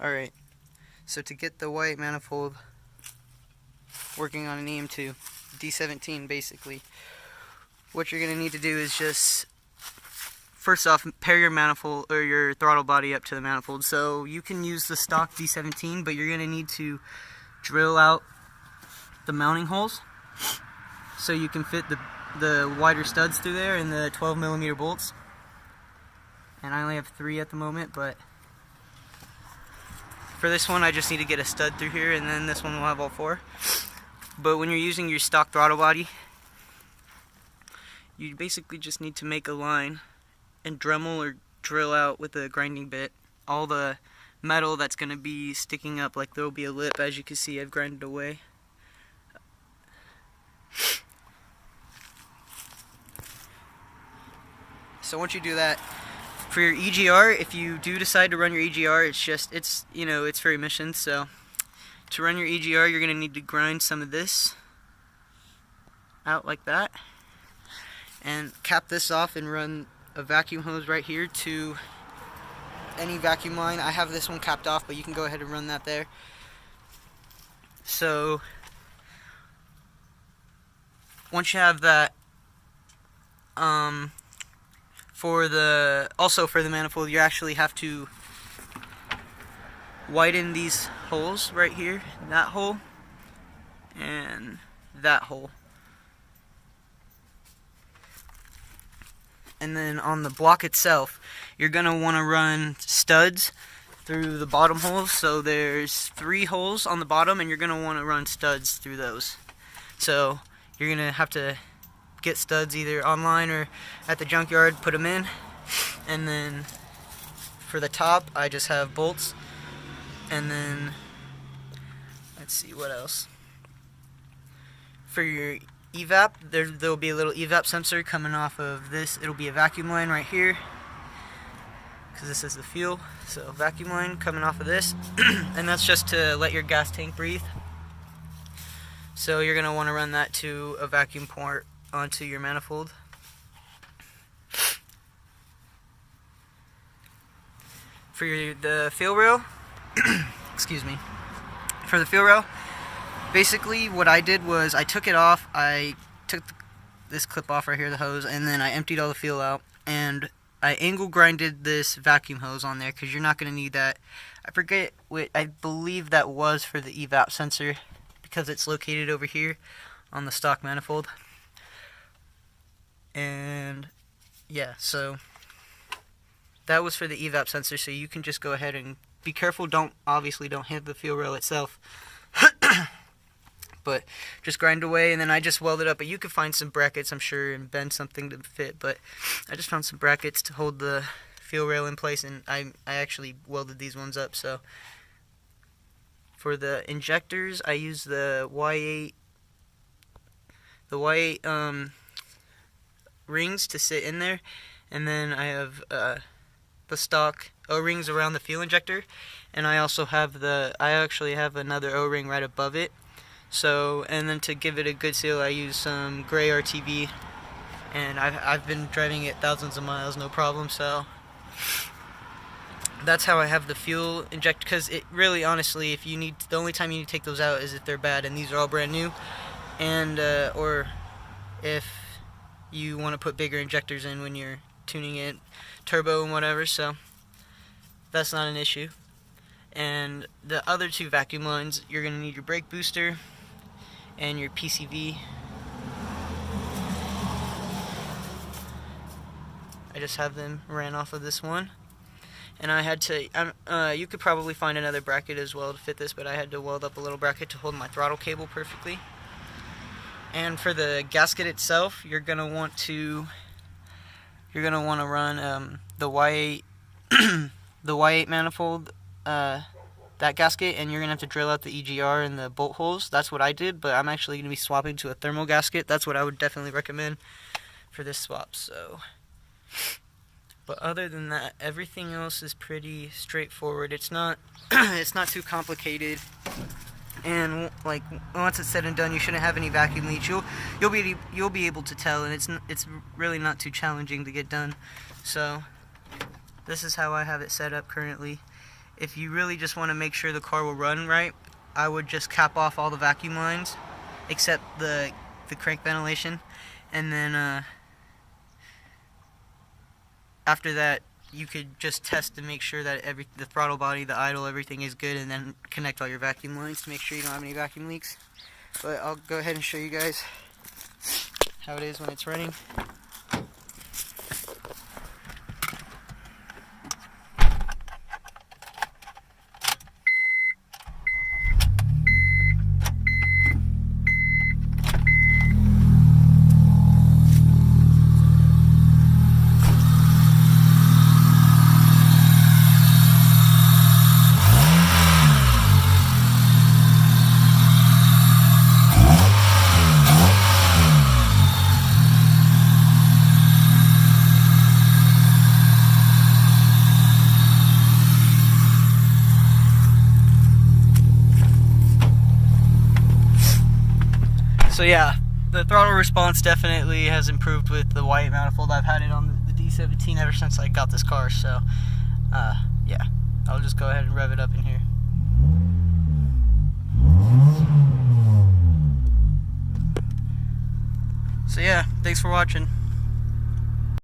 Alright, so to get the white manifold working on an EM2, D17 basically, what you're going to need to do is just, first off, pair your manifold or your throttle body up to the manifold. So you can use the stock D17, but you're going to need to drill out the mounting holes so you can fit the wider studs through there and the 12mm bolts. And I only have 3 at the moment, but for this one I just need to get a stud through here, and then this one will have all 4. But when you're using your stock throttle body, you basically just need to make a line and Dremel or drill out with a grinding bit all the metal that's going to be sticking up. Like, there will be a lip, as you can see I've grinded away. So once you do that, for your EGR, if you do decide to run your EGR, it's for emissions. So to run your EGR, you're going to need to grind some of this out like that and cap this off and run a vacuum hose right here to any vacuum line. I have this one capped off, but you can go ahead and run that there. So once you have that, for the manifold, you actually have to widen these holes right here, that hole and that hole. And then on the block itself, you're going to want to run studs through the bottom holes. So there's 3 holes on the bottom, and you're going to want to run studs through those. So you're going to have to get studs either online or at the junkyard, put them in. And then for the top, I just have bolts. And then, let's see what else. For your evap, there'll be a little evap sensor coming off of this. It'll be a vacuum line right here, because this is the fuel. So vacuum line coming off of this, and that's just to let your gas tank breathe. So you're going to want to run that to a vacuum port onto your manifold. For the fuel rail, excuse me. For the fuel rail, basically what I did was I took it off. I took this clip off right here, the hose, and then I emptied all the fuel out, and I angle grinded this vacuum hose on there because you're not going to need that. I forget what, I believe that was for the evap sensor, because it's located over here on the stock manifold. And yeah, so that was for the evap sensor, so you can just go ahead and be careful. Obviously don't hit the fuel rail itself. But just grind away, and then I just welded up. But you could find some brackets, I'm sure, and bend something to fit. But I just found some brackets to hold the fuel rail in place, and I actually welded these ones up. So for the injectors, I use the Y8 rings to sit in there, and then I have the stock O-rings around the fuel injector, and I also have I actually have another O-ring right above it. So, and then to give it a good seal, I use some gray RTV, and I've been driving it thousands of miles, no problem. So that's how I have the fuel inject, because it really, honestly, the only time you need to take those out is if they're bad, and these are all brand new, and or if you want to put bigger injectors in when you're tuning it, turbo and whatever. So that's not an issue. And the other 2 vacuum lines, you're going to need your brake booster and your PCV. I just have them ran off of this one, and I had to you could probably find another bracket as well to fit this, but I had to weld up a little bracket to hold my throttle cable perfectly. And for the gasket itself, you're gonna want to run the Y8 the Y8 manifold, that gasket, and you're gonna have to drill out the EGR and the bolt holes. That's what I did, but I'm actually gonna be swapping to a thermal gasket. That's what I would definitely recommend for this swap. So, but other than that, everything else is pretty straightforward. It's not it's not too complicated. And like, once it's said and done, you shouldn't have any vacuum leaks. You'll be able to tell, and it's really not too challenging to get done. So this is how I have it set up currently. if you really just want to make sure the car will run right, I would just cap off all the vacuum lines except the crank ventilation, and then after that you could just test to make sure that the throttle body, the idle, everything is good, and then connect all your vacuum lines to make sure you don't have any vacuum leaks. But I'll go ahead and show you guys how it is when it's running. So yeah, the throttle response definitely has improved with the white manifold. I've had it on the D17 ever since I got this car, so yeah, I'll just go ahead and rev it up in here. So yeah, thanks for watching.